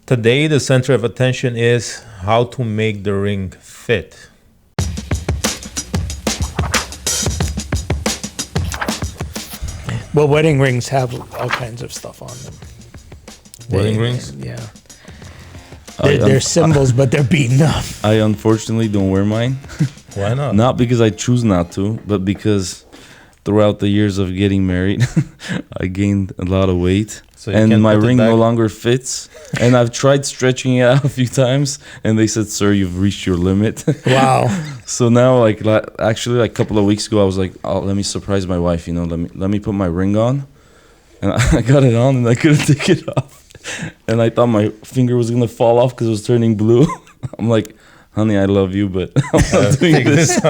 Today, the center of attention is how to make the ring fit. Well, wedding rings have all kinds of stuff on them. Wedding rings? Yeah. They're symbols, but they're beaten up. I unfortunately don't wear mine. Why not? Not because I choose not to, but because throughout the years of getting married, I gained a lot of weight. So you and can't my put it ring back? no longer fits. And I've tried stretching it out a few times, and they said, "Sir, you've reached your limit." Wow. So now, actually, a couple of weeks ago, I was like, "Oh, let me surprise my wife. Let me put my ring on." And I got it on, and I couldn't take it off. And I thought my finger was gonna fall off because it was turning blue. I'm like, "Honey, I love you, but I'm not doing this."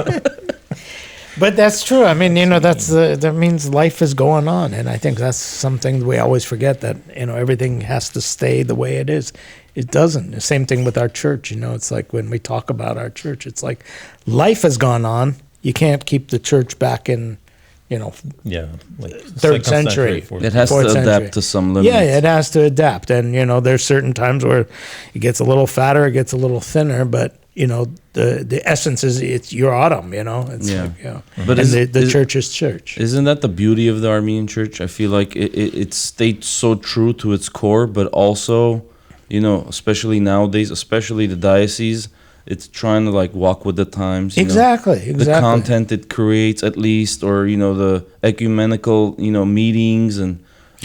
But that's true. I mean, that means life is going on, and I think that's something we always forget, that everything has to stay the way it is. It doesn't. The same thing with our church. It's like when we talk about our church, it's like life has gone on. You can't keep the church back in, Like Third second century. fourth It has to Fourth century. adapt to some limits. Yeah, it has to adapt, and there's certain times where it gets a little fatter, it gets a little thinner, but the essence is it's your autumn. It's Yeah. like, But and the church is church. Isn't that the beauty of the Armenian church? I feel like it stayed so true to its core, but also, especially nowadays, especially the diocese, it's trying to walk with the times. Exactly. The content it creates, at least, or the ecumenical, meetings and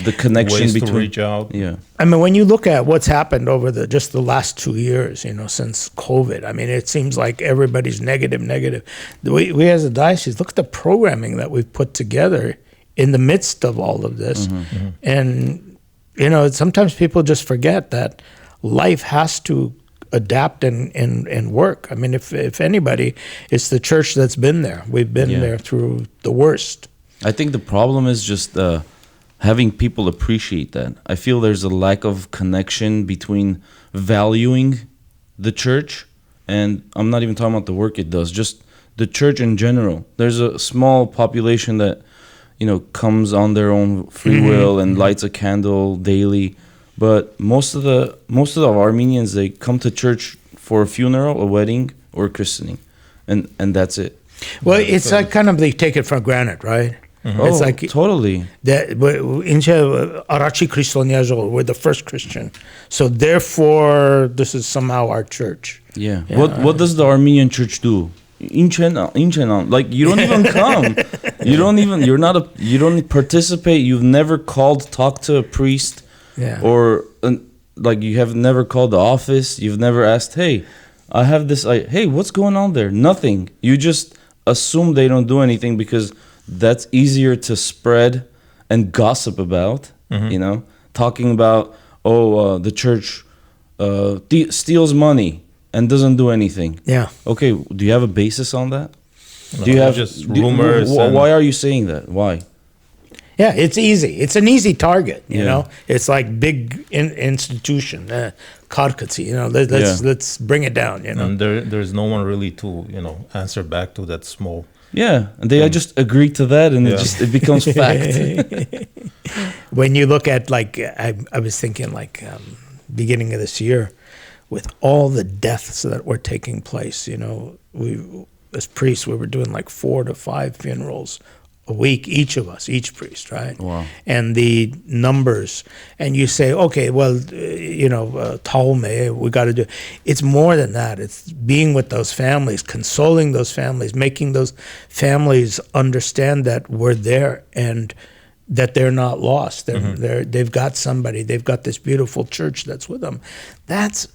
the connection ways between. to reach out. Yeah. I mean, when you look at what's happened over just the last 2 years, since COVID, I mean, it seems like everybody's negative. We as a diocese, look at the programming that we've put together in the midst of all of this. Mm-hmm. And, sometimes people just forget that life has to adapt and work. I mean, if anybody, it's the church that's been there. We've been there through the worst. I think the problem is just having people appreciate that. I feel there's a lack of connection between valuing the church, and I'm not even talking about the work it does, just the church in general. There's a small population that, comes on their own free will and lights a candle daily. But most of the Armenians, they come to church for a funeral, a wedding, or a christening, and that's it. Well, it's like kind of they take it for granted, right? It's like totally. Arachi Christonia, we're the first Christian, so therefore this is somehow our church. Yeah. What does the Armenian church do? Like you don't even come. You don't participate. You've never talk to a priest. Yeah. Or you have never called the office. You've never asked, "Hey, I have this. Hey, what's going on there?" Nothing. You just assume they don't do anything because that's easier to spread and gossip about. Talking about the church steals money and doesn't do anything. Yeah. Okay. Do you have a basis on that? No, do you have just rumors? Why are you saying that? Why? Yeah, it's easy. It's an easy target, you know. It's like big institution, Karkatsi, let's bring it down, And there's no one really to, answer back to that small. Yeah, and they just agree to that, and it becomes fact. When you look at, I was thinking, beginning of this year, with all the deaths that were taking place, we, as priests, we were doing 4 to 5 funerals a week, each priest, right? Wow. And the numbers, and you say, okay, well, Taume, we got to do. It's more than that. It's being with those families, consoling those families, making those families understand that we're there and that they're not lost. They've got somebody. They've got this beautiful church that's with them. That's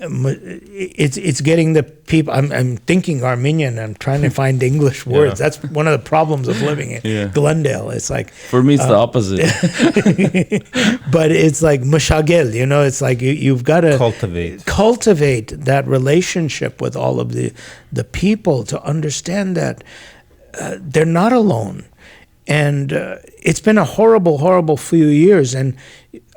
it's getting the people. I'm thinking Armenian. I'm trying to find English words. Yeah. That's one of the problems of living in Glendale. It's like, for me, it's the opposite. but it's like mashagel. It's like you've got to cultivate that relationship with all of the people to understand that they're not alone. And it's been a horrible few years. And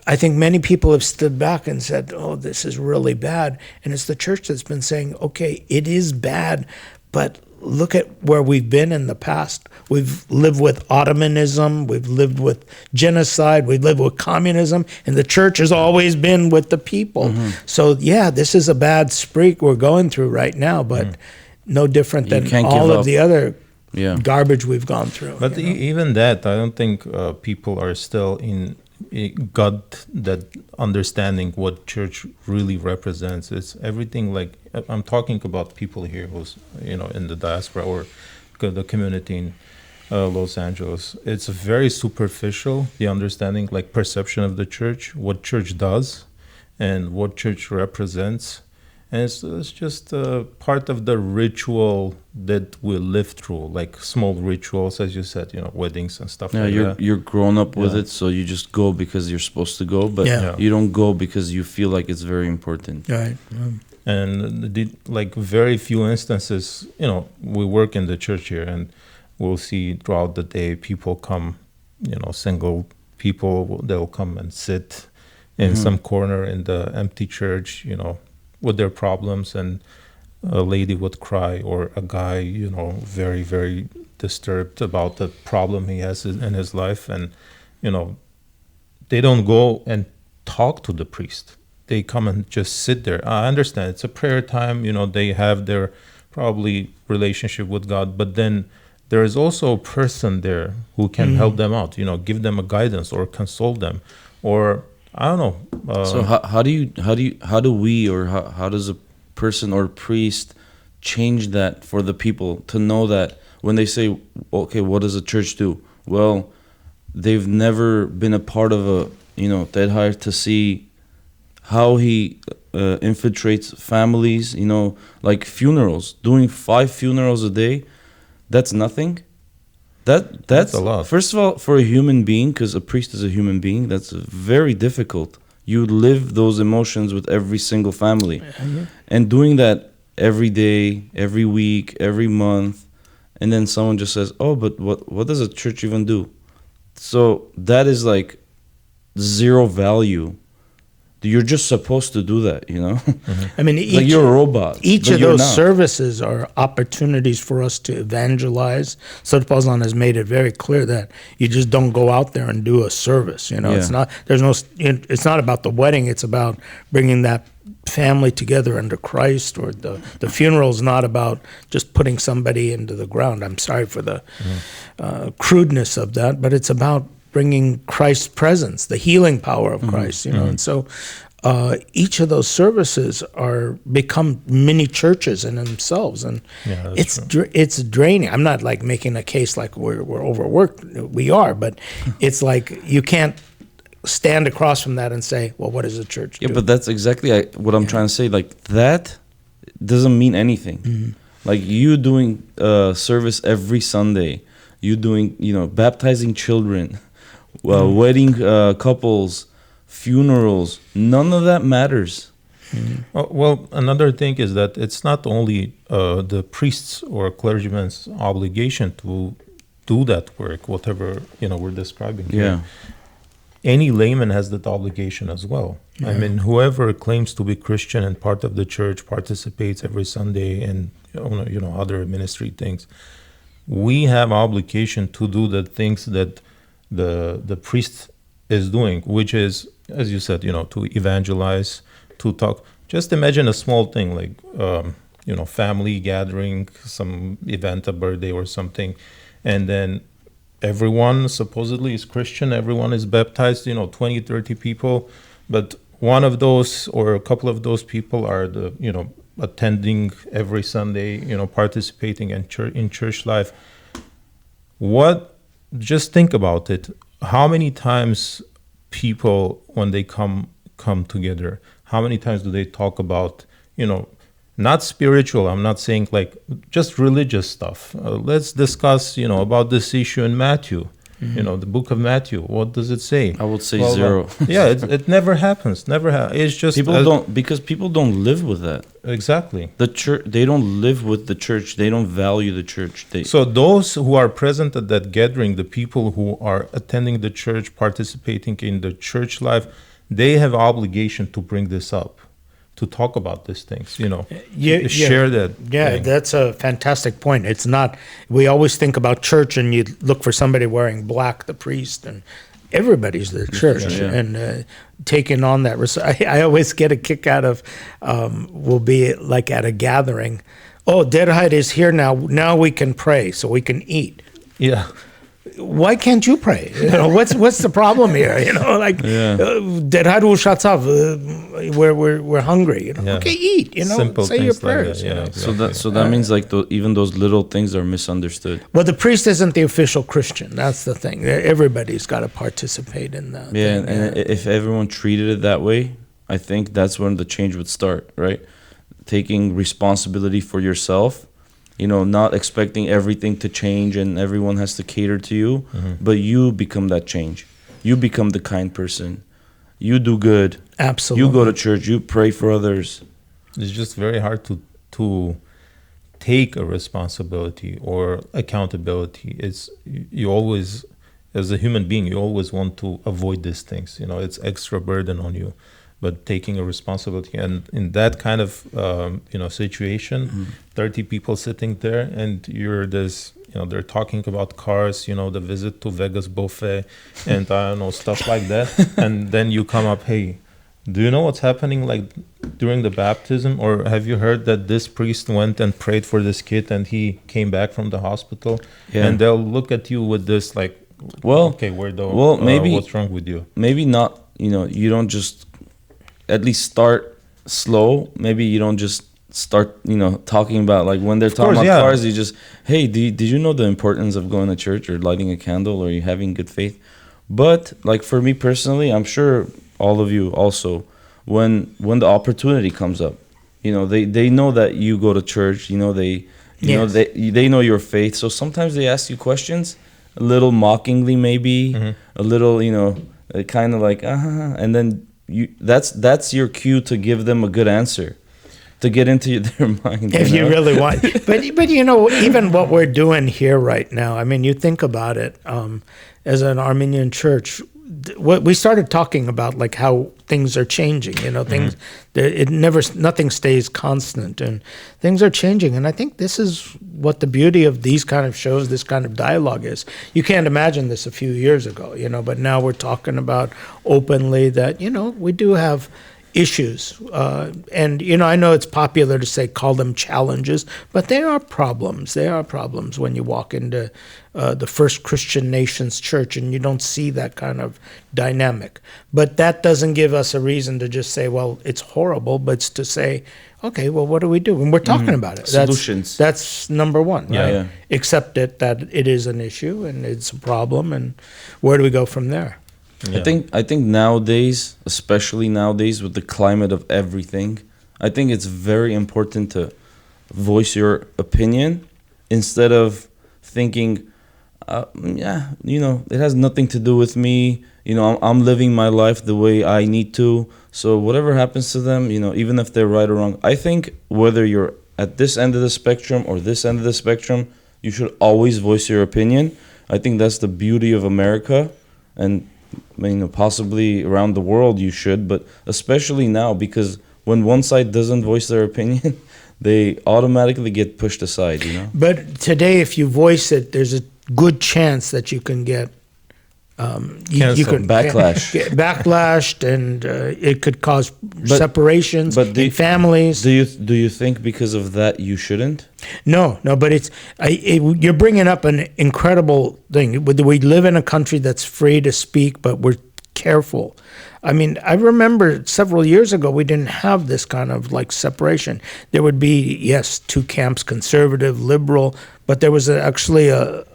I think many people have stood back and said, oh, this is really bad. And it's the church that's been saying, okay, it is bad, but look at where we've been in the past. We've lived with Ottomanism, we've lived with genocide, we've lived with communism, and the church has always been with the people. So yeah, this is a bad streak we're going through right now, but no different You than can't all give of up. the other Yeah. garbage we've gone through. But you know? even that, I don't think people are still got that understanding what church really represents. It's everything like I'm talking about people here who's in the diaspora or the community in Los Angeles. It's very superficial, the understanding, like perception of the church, what church does, and what church represents. And it's just part of the ritual that we live through, like small rituals, as you said, weddings and stuff Yeah, like you're that. you're grown up with Yeah. it, so you just go because you're supposed to go, but Yeah. you don't go because you feel like it's very important. Right. And like very few instances, we work in the church here, and we'll see throughout the day people come, single people, they'll come and sit in some corner in the empty church, with their problems, and a lady would cry, or a guy, very, very disturbed about the problem he has in his life. And, they don't go and talk to the priest. They come and just sit there. I understand it's a prayer time, they have their probably relationship with God, but then there is also a person there who can help them out, give them a guidance or console them, or I don't know. So how do we, or how does a person or priest change that for the people to know that when they say, okay, what does a church do? Well, they've never been a part of a, Ted Hart, to see how he infiltrates families, like funerals, doing 5 funerals a day. That's nothing. That's a lot. First of all, for a human being, because a priest is a human being, that's very difficult. You live those emotions with every single family. And doing that every day, every week, every month, and then someone just says, oh, but what does a church even do? So that is like zero value. You're just supposed to do that, I mean, like you're a robot. Each but of you're those not. services are opportunities for us to evangelize. Sot Pazlan has made it very clear that you just don't go out there and do a service. It's Yeah. not. It's not about the wedding. It's about bringing that family together under Christ. Or the funeral is not about just putting somebody into the ground. I'm sorry for the crudeness of that, but it's about bringing Christ's presence, the healing power of Christ, and so each of those services are become mini churches in themselves, and Yeah, that's it's draining. I'm not like making a case like we're overworked. We are, but it's like you can't stand across from that and say, well, what does the church do? Yeah, but that's exactly what I'm trying to say. Like that doesn't mean anything. Like you doing service every Sunday, you doing baptizing children, wedding couples, funerals. None of that matters. Well, another thing is that it's not only the priest's or clergyman's obligation to do that work, whatever we're describing here. Yeah. Any layman has that obligation as well. I mean, whoever claims to be Christian and part of the church, participates every Sunday and other ministry things, we have obligation to do the things that the priest is doing, which is, as you said, to evangelize, to talk. Just imagine a small thing like family gathering, some event, a birthday or something, and then everyone supposedly is Christian, everyone is baptized, 20, 30 people, but one of those or a couple of those people are attending every Sunday, participating in church life. Just think about it. How many times people, when they come together, how many times do they talk about, not spiritual, I'm not saying like just religious stuff. Let's discuss, about this issue in Matthew, the book of Matthew. What does it say? I would say zero. Yeah, it never happens. It's just Because people don't live with that. Exactly. The church, they don't live with the church. They don't value the church. So those who are present at that gathering, the people who are attending the church, participating in the church life, they have obligation to bring this up, to talk about these things, you know, Yeah, to share that. Yeah, thing. that's a fantastic point. It's not, we always think about church and you look for somebody wearing black, the priest, and everybody's the church. Yeah. And taking on that. I always get a kick out of, we'll be like at a gathering. Oh, Derhide is here now. Now we can pray, so we can eat. Yeah. Why can't you pray? You know, what's the problem here? You know, like we're hungry. You know? Yeah. Okay, eat. You know, Simple say your things like prayers. that, you yeah, know? exactly. So that means like even those little things are misunderstood. Well, the priest isn't the official Christian. That's the thing. Everybody's got to participate in that. Yeah, thing, and if everyone treated it that way, I think that's when the change would start, right? Taking responsibility for yourself, you know, not expecting everything to change and everyone has to cater to you, but you become that change. You become the kind person. You do good. Absolutely. You go to church. You pray for others. It's just very hard to take a responsibility or accountability. It's you always, as a human being, you always want to avoid these things. You know, it's extra burden on you. But taking a responsibility, and in that kind of situation, 30 people sitting there, and you're this, you know, they're talking about cars, you know, the visit to Vegas buffet, and I don't know, stuff like that, and then you come up, hey, do you know what's happening like during the baptism, or have you heard that this priest went and prayed for this kid and he came back from the hospital? Yeah. And they'll look at you with this like, Well, okay, maybe what's wrong with you? Maybe not. You know, you don't just at least start slow. Maybe you don't just start, you know, talking about like when they're talking course, about yeah. cars. You just, hey, did you know the importance of going to church or lighting a candle or you having good faith? But like for me personally, I'm sure all of you also, when the opportunity comes up, you know, they know that you go to church. You know, they know your faith. So sometimes they ask you questions, a little mockingly maybe, a little, you know, kind of like and then that's your cue to give them a good answer, to get into their mind. If you you know? really want. But you know, even what we're doing here right now, I mean, you think about it, as an Armenian church, what we started talking about, like how things are changing, you know, things, nothing stays constant and things are changing. And I think this is what the beauty of these kind of shows, this kind of dialogue is. You can't imagine this a few years ago, you know, but now we're talking about openly that, you know, we do have issues. And, you know, I know it's popular to say, call them challenges, but they are problems. They are problems when you walk into the first Christian nation's church and you don't see that kind of dynamic. But that doesn't give us a reason to just say, well, it's horrible, but it's to say, okay, well, what do we do? And we're talking about it. Solutions. That's number one, Yeah, right? yeah. Accept it, that it is an issue and it's a problem, and where do we go from there? Yeah. I think nowadays, especially nowadays with the climate of everything, I think it's very important to voice your opinion instead of thinking, you know, it has nothing to do with me. You know, I'm living my life the way I need to. So whatever happens to them, you know, even if they're right or wrong, I think whether you're at this end of the spectrum or this end of the spectrum, you should always voice your opinion. I think that's the beauty of America, and you know, possibly around the world you should, but especially now, because when one side doesn't voice their opinion, they automatically get pushed aside, you know? But today, if you voice it, there's a good chance that you can get you can Backlash. get backlashed, and it could cause separations in families. Do you think because of that you shouldn't? No, but you're bringing up an incredible thing. We live in a country that's free to speak, but we're careful. I mean, I remember several years ago, we didn't have this kind of like separation. There would be, yes, two camps, conservative, liberal, but there was actually a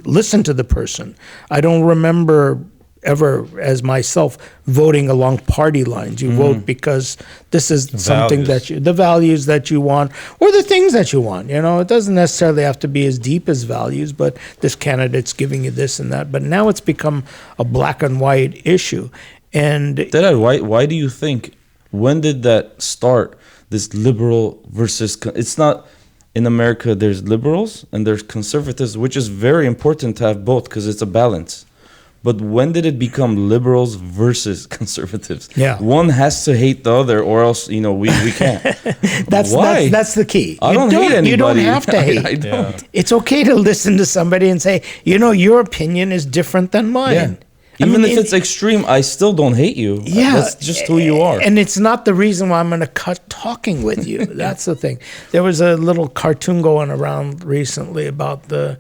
listen to the person. I don't remember ever, as myself, voting along party lines. You vote because this is something that the values that you want, or the things that you want. You know, it doesn't necessarily have to be as deep as values, but this candidate's giving you this and that. But now it's become a black and white issue. And Why do you think, when did that start, this liberal versus, it's not, in America there's liberals and there's conservatives, which is very important to have both because it's a balance. But when did it become liberals versus conservatives? Yeah. One has to hate the other, or else we can't. Why? That's the key. I don't hate anybody. You don't have to hate. I don't. It's okay to listen to somebody and say, your opinion is different than mine. Yeah. I Even mean, if it's extreme, I still don't hate you. Yeah, That's just who you are. And it's not the reason why I'm going to cut talking with you. That's the thing. There was a little cartoon going around recently about the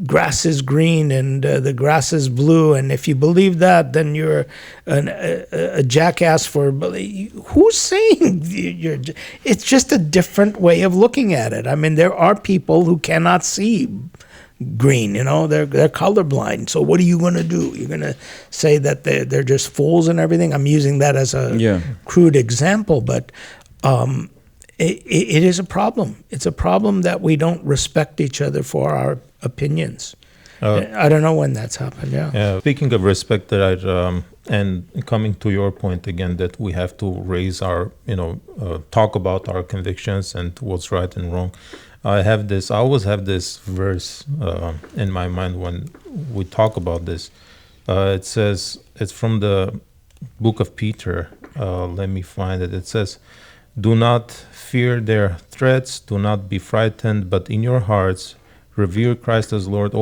grass is green and the grass is blue, and if you believe that, then you're a jackass for. Who's saying you're? It's just a different way of looking at it. I mean, there are people who cannot see green, they're colorblind. So what are you going to do? You're going to say that they're just fools and everything? I'm using that as a crude example, but it is a problem. It's a problem that we don't respect each other for our opinions. I don't know when that's happened. Yeah. Speaking of respect, that and coming to your point again, that we have to raise our, talk about our convictions and what's right and wrong. I always have this verse in my mind when we talk about this. It says, it's from the book of Peter. Let me find it. It says, "Do not fear their threats, do not be frightened, but in your hearts revere Christ as Lord.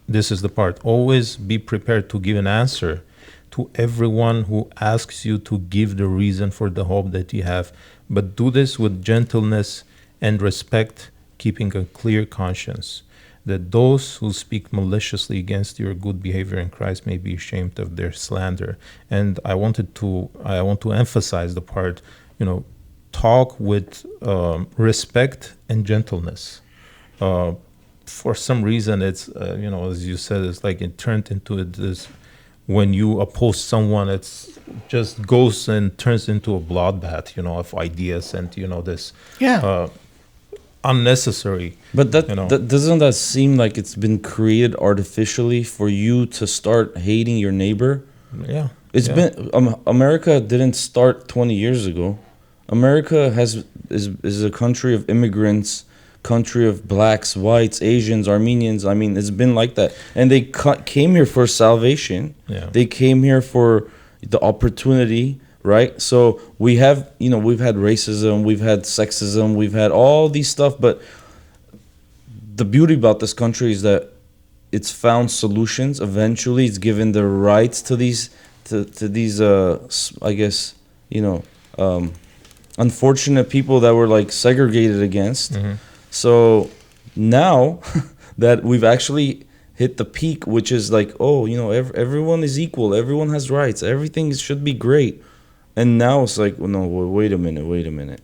This is the part, always be prepared to give an answer to everyone who asks you to give the reason for the hope that you have. But do this with gentleness and respect, keeping a clear conscience, that those who speak maliciously against your good behavior in Christ may be ashamed of their slander." And I want to emphasize the part, talk with respect and gentleness. For some reason, it's as you said, it's like it turned into this. When you oppose someone, it's just goes and turns into a bloodbath, of ideas and this. Yeah. Unnecessary. But that doesn't that seem like it's been created artificially for you to start hating your neighbor? Yeah. It's been America didn't start 20 years ago. America is a country of immigrants, country of blacks, whites, Asians, Armenians. I mean, it's been like that, and they came here for salvation. Yeah. They came here for the opportunity. Right, so we've had racism, we've had sexism, we've had all these stuff, but the beauty about this country is that it's found solutions. Eventually, it's given the rights to these, I guess, unfortunate people that were like segregated against. Mm-hmm. So now that we've actually hit the peak, which is like, everyone is equal, everyone has rights, everything should be great. And now it's like, no, wait a minute.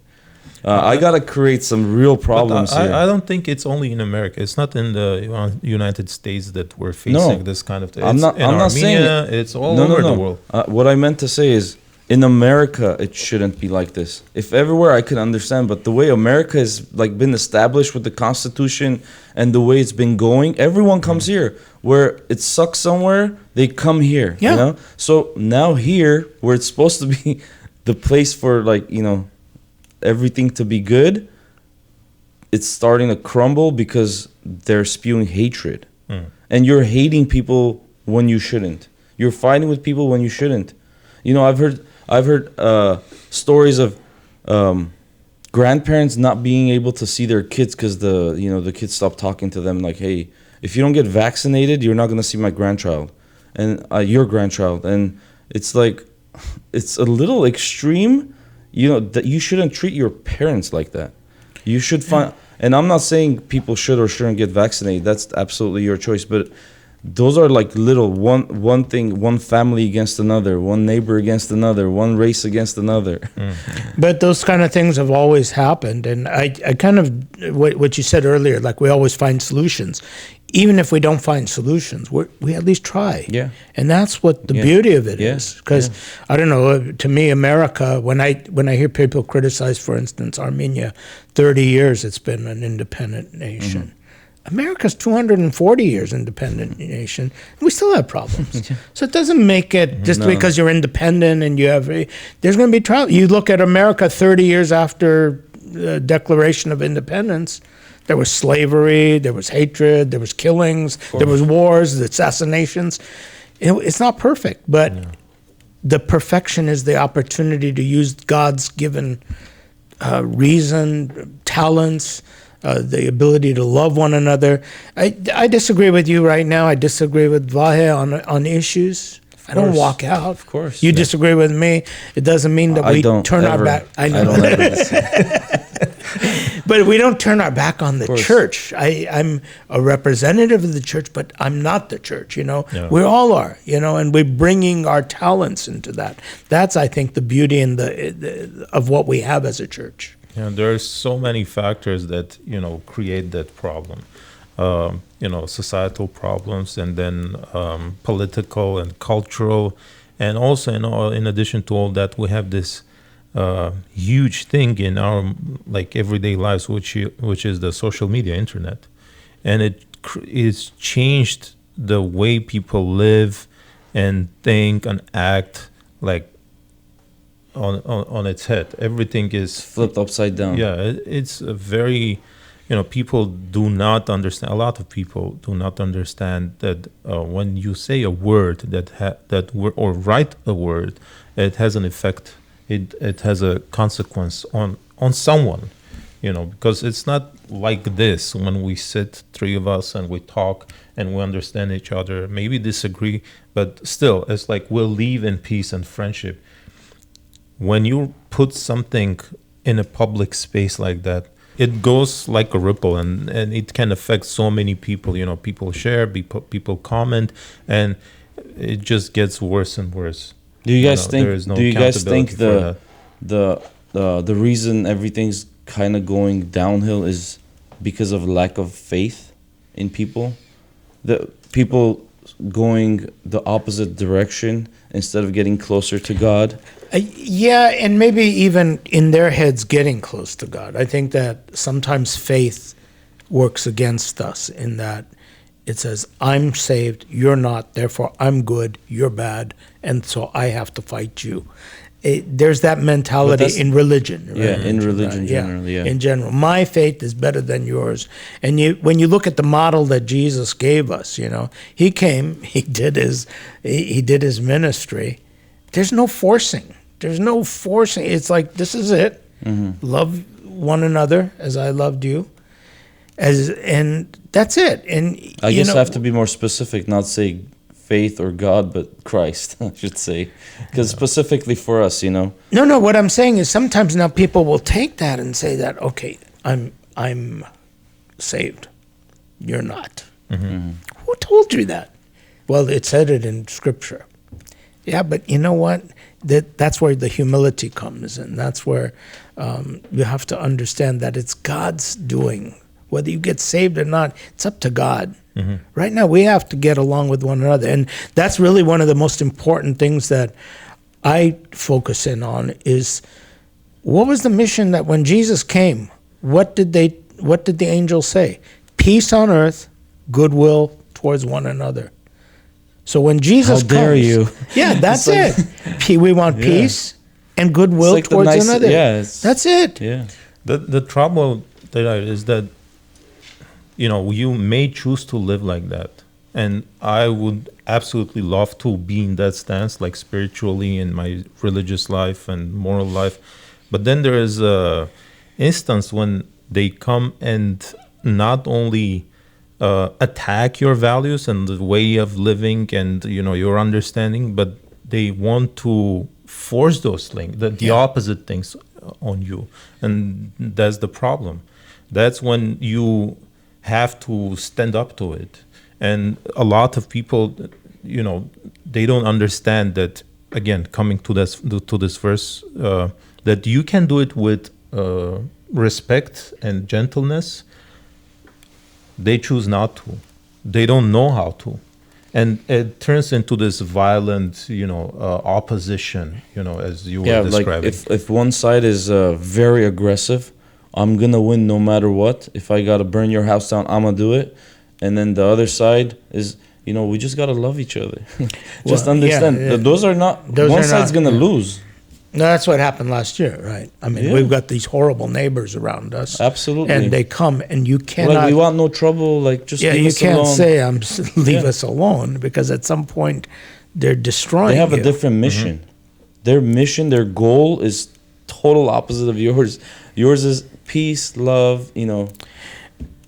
I got to create some real problems here. I don't think it's only in America. It's not in the United States that we're facing this kind of thing. I'm not saying it's all over the world. What I meant to say is, in America, it shouldn't be like this. If everywhere, I could understand, but the way America has like been established with the Constitution and the way it's been going, everyone comes here. Where it sucks somewhere, they come here. Yeah. So now here, where it's supposed to be the place for everything to be good, it's starting to crumble because they're spewing hatred. And you're hating people when you shouldn't. You're fighting with people when you shouldn't. I've heard stories of grandparents not being able to see their kids because the kids stop talking to them. Like, hey, if you don't get vaccinated, you're not gonna see my grandchild, and your grandchild. And it's like, it's a little extreme. That you shouldn't treat your parents like that. You should find. And I'm not saying people should or shouldn't get vaccinated. That's absolutely your choice, but. Those are like little one thing, one family against another, one neighbor against another, one race against another. Mm-hmm. But those kind of things have always happened. And I kind of, what you said earlier, like we always find solutions. Even if we don't find solutions, we at least try. Yeah. And that's what the beauty of it is. Because, I don't know, to me, America, when I hear people criticize, for instance, Armenia, 30 years it's been an independent nation. Mm-hmm. America's 240 years independent nation. We still have problems. So it doesn't make it just because you're independent and you have there's going to be trouble. You look at America 30 years after the Declaration of Independence, there was slavery, there was hatred, there was killings, there was wars, assassinations. It's not perfect, but the perfection is the opportunity to use God's given reason, talents, the ability to love one another. I disagree with you right now. I disagree with Vahe on issues. I don't course. walk out. Of course. You disagree with me. It doesn't mean that we turn our back. I know. don't ever disagree. But we don't turn our back on the course. church. I'm a representative of the church, but I'm not the church, Yeah. We all are, and we're bringing our talents into that. That's, I think, the beauty and the of what we have as a church. Yeah, there are so many factors that create that problem. Societal problems, and then political and cultural, and also in addition to all that, we have this huge thing in our everyday lives, which is the social media, internet, and it's changed the way people live and think and act on its head. Everything is Flipped upside down. Yeah, it's a very, people do not understand. A lot of people do not understand that when you say a word or write a word, it has an effect. It has a consequence on someone, because it's not like this when we sit, three of us, and we talk and we understand each other. Maybe disagree, but still, it's like we'll live in peace and friendship. When you put something in a public space like that, it goes like a ripple, and it can affect so many people. People share, people comment, and it just gets worse and worse. Do you guys think? there is no do you guys think accountability for the reason everything's kind of going downhill is because of lack of faith in people? The people going the opposite direction instead of getting closer to God. Yeah, and maybe even in their heads getting close to God. I think that sometimes faith works against us in that it says, I'm saved, you're not, therefore I'm good, you're bad, and so I have to fight you. There's that mentality in religion. Right? Yeah, in religion generally, yeah. In general. My faith is better than yours. And when you look at the model that Jesus gave us, he came, he did his ministry. There's no forcing. It's like, this is it. Mm-hmm. Love one another as I loved you. And that's it. And I guess I have to be more specific, not say faith or God, but Christ, I should say. Because specifically for us, No, what I'm saying is sometimes now people will take that and say that, okay, I'm saved. You're not. Mm-hmm. Who told you that? Well, it said it in Scripture. Yeah, but you know what? That's where the humility comes, and that's where you have to understand that it's God's doing. Whether you get saved or not, it's up to God. Mm-hmm. Right now, we have to get along with one another, and that's really one of the most important things that I focus in on is what was the mission that when Jesus came, what did the angels say? Peace on earth, goodwill towards one another. So when Jesus comes, how dare you? Yeah, that's it. We want peace and goodwill towards another. Yeah, that's it. Yeah. The trouble is that you may choose to live like that, and I would absolutely love to be in that stance, like spiritually in my religious life and moral life. But then there is a instance when they come and not only attack your values and the way of living and your understanding, but they want to force those things, the opposite things on you, and that's the problem. That's when you have to stand up to it. And a lot of people, they don't understand that. Again, coming to this verse, that you can do it with respect and gentleness. They choose not to. They don't know how to, and it turns into this violent, opposition. As you were describing. Like if one side is very aggressive, I'm gonna win no matter what. If I gotta burn your house down, I'm gonna do it. And then the other side is, we just gotta love each other. Just understand that those are not. One side's gonna lose. No, that's what happened last year, right? I mean, Yeah. we've got these horrible neighbors around us. Absolutely. And they come, and you cannot. Like, we want no trouble. Like, just yeah, leave you us can't alone. say leave Yeah. us alone, because at some point they're destroying They have a you. different mission. Their mission, their goal is total opposite of yours. Yours is peace, love,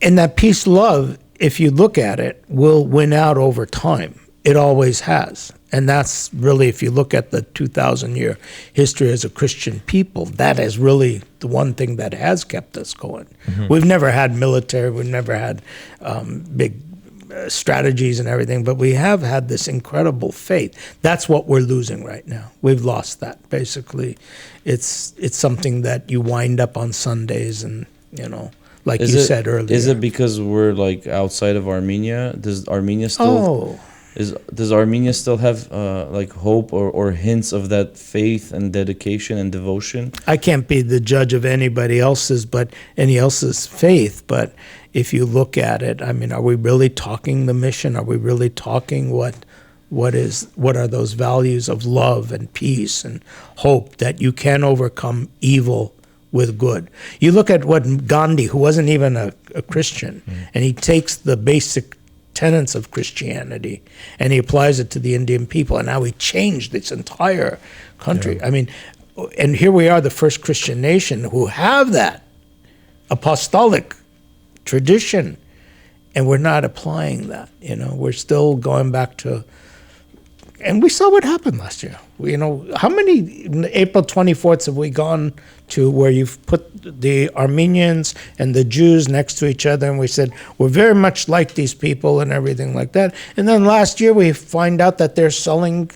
And that peace, love, if you look at it, will win out over time. It always has. And that's really, if you look at the 2,000-year history as a Christian people, that is really the one thing that has kept us going. We've never had military, we've never had big strategies and everything, but we have had this incredible faith. That's what we're losing right now. We've lost that. Basically, it's something that you wind up on Sundays and, like you said earlier. Is it because we're like outside of Armenia? Does Armenia still does Armenia still have like hope or hints of that faith and dedication and devotion? I can't be the judge of any else's faith, but if you look at it, I mean, are we really talking the mission? Are we really talking what are those values of love and peace and hope, that you can overcome evil with good? You look at what Gandhi, who wasn't even a Christian, and he takes the basic tenets of Christianity and he applies it to the Indian people, and now he changed this entire country. I mean, and here we are, the first Christian nation who have that apostolic tradition, and we're not applying that. We're still going back to, and we saw what happened last year. How many April 24th have we gone to where you've put the Armenians and the Jews next to each other, and we said, we're very much like these people and everything like that. And then last year we find out that they're selling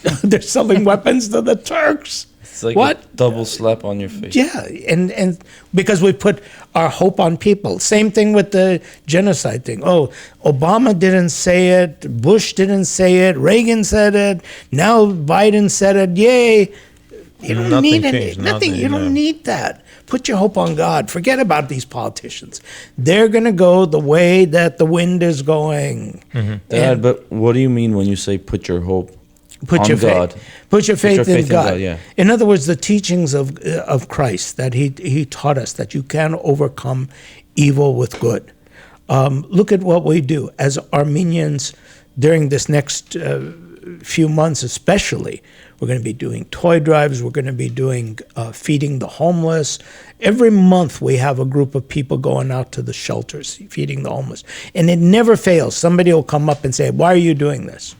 weapons to the Turks. It's like What? a double slap on your face. Yeah, and because we put our hope on people. Same thing with the genocide thing. Oh, Obama didn't say it, Bush didn't say it, Reagan said it, now Biden said it. Yay! You don't Nothing need changed, nothing. You nothing, don't no. need that. Put your hope on God. Forget about these politicians. They're going to go the way that the wind is going. Dad, but what do you mean when you say put your hope Put on your God? faith. Put your faith in God. Yeah. In other words, the teachings of Christ that he taught us, that you can overcome evil with good. Look at what we do as Armenians during this next few months, especially. We're going to be doing toy drives. We're going to be doing feeding the homeless. Every month we have a group of people going out to the shelters, feeding the homeless. And it never fails. Somebody will come up and say, why are you doing this?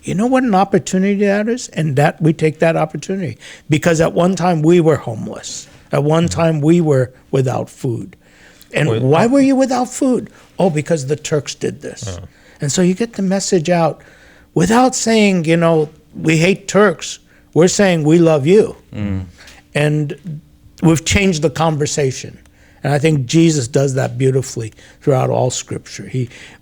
You know what an opportunity that is? And that we take that opportunity. Because at one time we were homeless. At one time we were without food. And why were you without food? Oh, because the Turks did this. And so you get the message out without saying, we hate Turks. We're saying we love you. And we've changed the conversation. And I think Jesus does that beautifully throughout all Scripture.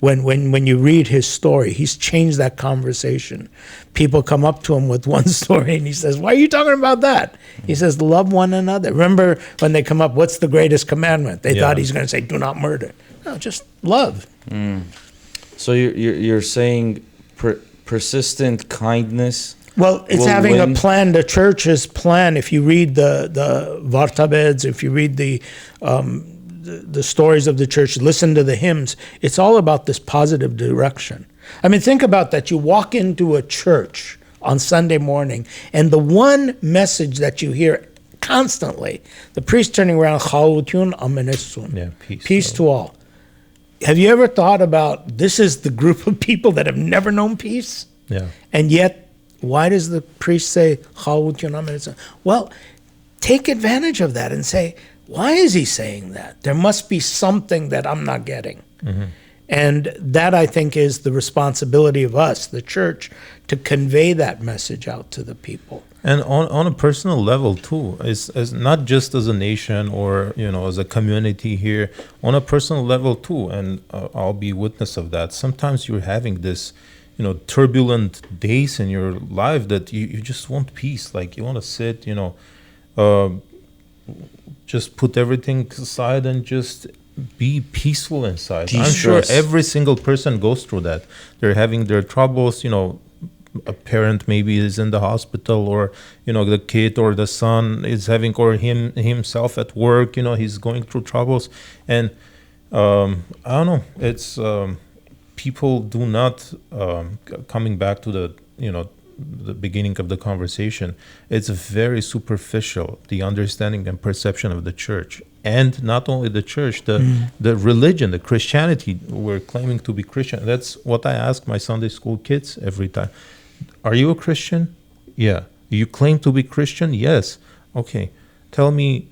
When you read his story, he's changed that conversation. People come up to him with one story, and he says, why are you talking about that? He says, love one another. Remember when they come up, what's the greatest commandment? They thought he's going to say, do not murder. No, just love. So you're saying persistent kindness. Well, it's will having win. a plan, the church's plan. If you read the Vartabeds, if you read the stories of the church, listen to the hymns, it's all about this positive direction. I mean, think about that. You walk into a church on Sunday morning, and the one message that you hear constantly, the priest turning around, Chautun Amenesun, Yeah, peace to all. Have you ever thought about, this is the group of people that have never known peace? Yeah. And yet, why does the priest say, well, take advantage of that and say, why is he saying that? There must be something that I'm not getting. And that, I think, is the responsibility of us, the church, to convey that message out to the people. And on a personal level too, as not just as a nation or as a community here, on a personal level too, and I'll be witness of that. Sometimes you're having this turbulent days in your life that you just want peace. Like you want to sit, just put everything aside and just be peaceful inside. I'm sure De-stress. every single person goes through that. They're having their troubles, a parent maybe is in the hospital, or the kid or the son is having, or himself at work, he's going through troubles. And I don't know, it's people do not coming back to the beginning of the conversation. It's very superficial, the understanding and perception of the church. And not only the church, the religion, the Christianity. We're claiming to be Christian. That's what I ask my Sunday school kids every time. Are you a Christian? Yeah. You claim to be Christian? Yes. Okay. Tell me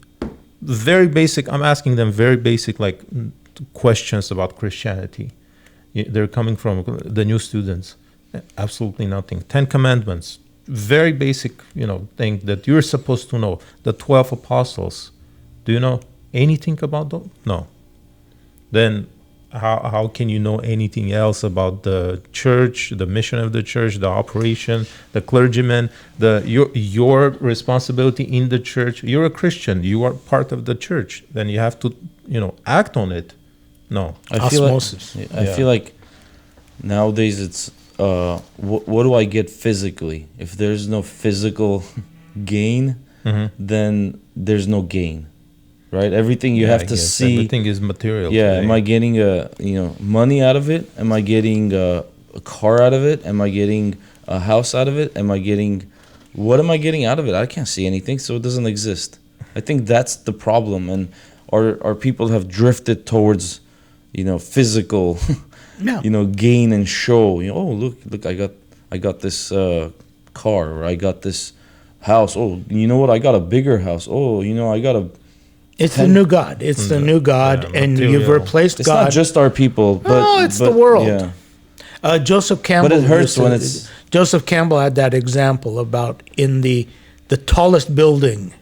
very basic, I'm asking them very basic, like, questions about Christianity. They're coming from the new students. Absolutely nothing. 10 Commandments. Very basic, thing that you're supposed to know. The 12 apostles. Do you know anything about them? No. Then how can you know anything else about the church, the mission of the church, the operation, the clergyman, your responsibility in the church? You're a Christian. You are part of the church. Then you have to, act on it. No. Osmosis. I feel like nowadays it's what do I get physically? If there's no physical gain, then there's no gain. Right, everything you have to see. Everything is material. Yeah, today. am I getting money out of it? Am I getting a car out of it? Am I getting a house out of it? What am I getting out of it? I can't see anything, so it doesn't exist. I think that's the problem, and our people have drifted towards, physical, gain and show. Oh, look, I got this car, or I got this house. Oh, you know what? I got a bigger house. Oh, I got a. It's the new God. It's the new God, and you've replaced It's God. not just our people, but it's the world. Yeah. Joseph Campbell. But it hurts when it's. Joseph Campbell had that example about in the tallest building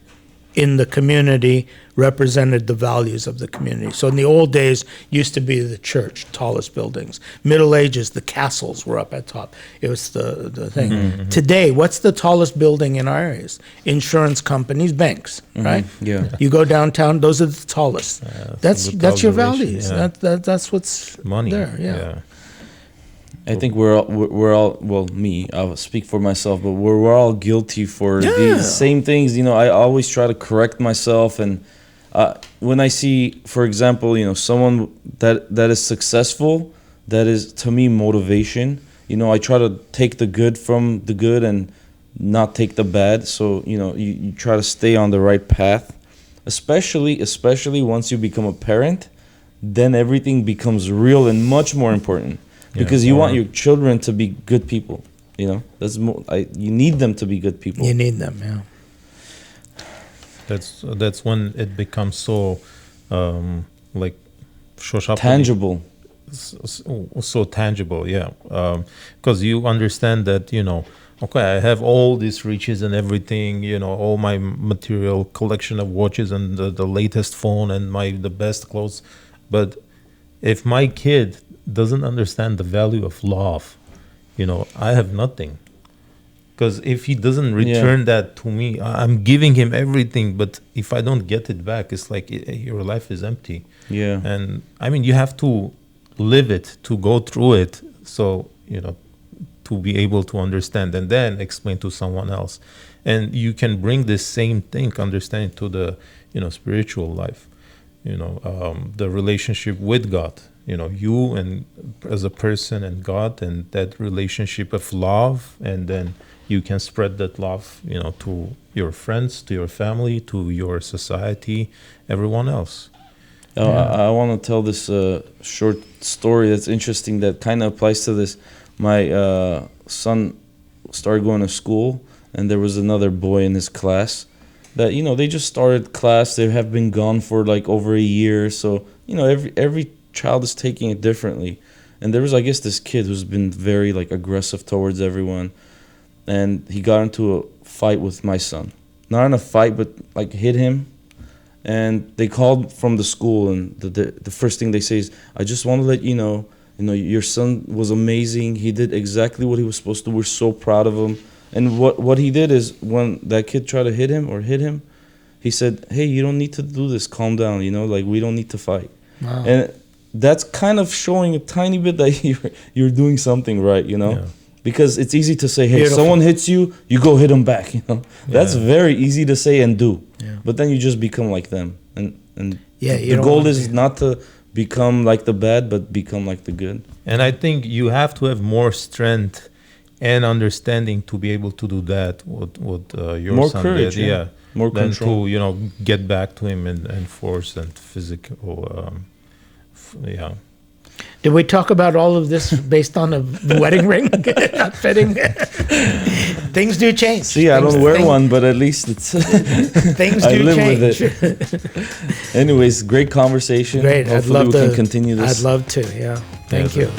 in the community represented the values of the community. So in the old days, used to be the church, tallest buildings. Middle Ages, the castles were up at top. It was the thing. Mm-hmm. Today, what's the tallest building in our areas? Insurance companies, banks, right? Yeah. You go downtown; those are the tallest. That's your values. Yeah. That's what's Money. there. Yeah. I think we're all well, me, I'll speak for myself, but we're all guilty for these same things. I always try to correct myself, and when I see, for example, someone that is successful, that is to me motivation. I try to take the good from the good and not take the bad. So you try to stay on the right path, especially once you become a parent, then everything becomes real and much more important. Because you want your children to be good people, That's more. You need them to be good people. You need them, yeah. That's when it becomes so, like, tangible. So tangible, yeah. Because you understand that, okay, I have all these riches and everything, all my material collection of watches and the latest phone and the best clothes, but if my kid doesn't understand the value of love, I have nothing. Because if he doesn't return that to me, I'm giving him everything, but if I don't get it back, it's like your life is empty. Yeah. And I mean, you have to live it, to go through it, so, to be able to understand and then explain to someone else. And you can bring this same thing, understanding, to the, spiritual life, the relationship with God. You and as a person and God, and that relationship of love, and then you can spread that love, to your friends, to your family, to your society, everyone else. I want to tell this short story that's interesting that kind of applies to this. My son started going to school, and there was another boy in his class that, they just started class. They have been gone for like over a year. So, every child is taking it differently. And there was, I guess, this kid who's been very like aggressive towards everyone, and he got into a fight with my son. Not in a fight, but like hit him. And they called from the school, and the first thing they say is, I just want to let you know, your son was amazing. He did exactly what he was supposed to. We're so proud of him. And what he did is, when that kid tried to hit him, he said, hey, you don't need to do this. Calm down, like, we don't need to fight. Wow. And that's kind of showing a tiny bit that you're doing something right, Yeah. because it's easy to say, hey, Beautiful. someone hits you, you go hit them back. You know, that's Yeah. very easy to say and do. Yeah. But then you just become like them, and Yeah, you the don't goal want is to. not to become like the bad, but become like the good. And I think you have to have more strength and understanding to be able to do that. What your More son courage, did, yeah. More than control. to get back to him and force and physical, yeah. Did we talk about all of this based on a wedding ring not fitting? Things do change. See, I don't wear one, but at least it's. Things I do live change. with it. Anyways, great conversation. Great. Hopefully we can continue this. I'd love to. Yeah. Thank Yeah, you.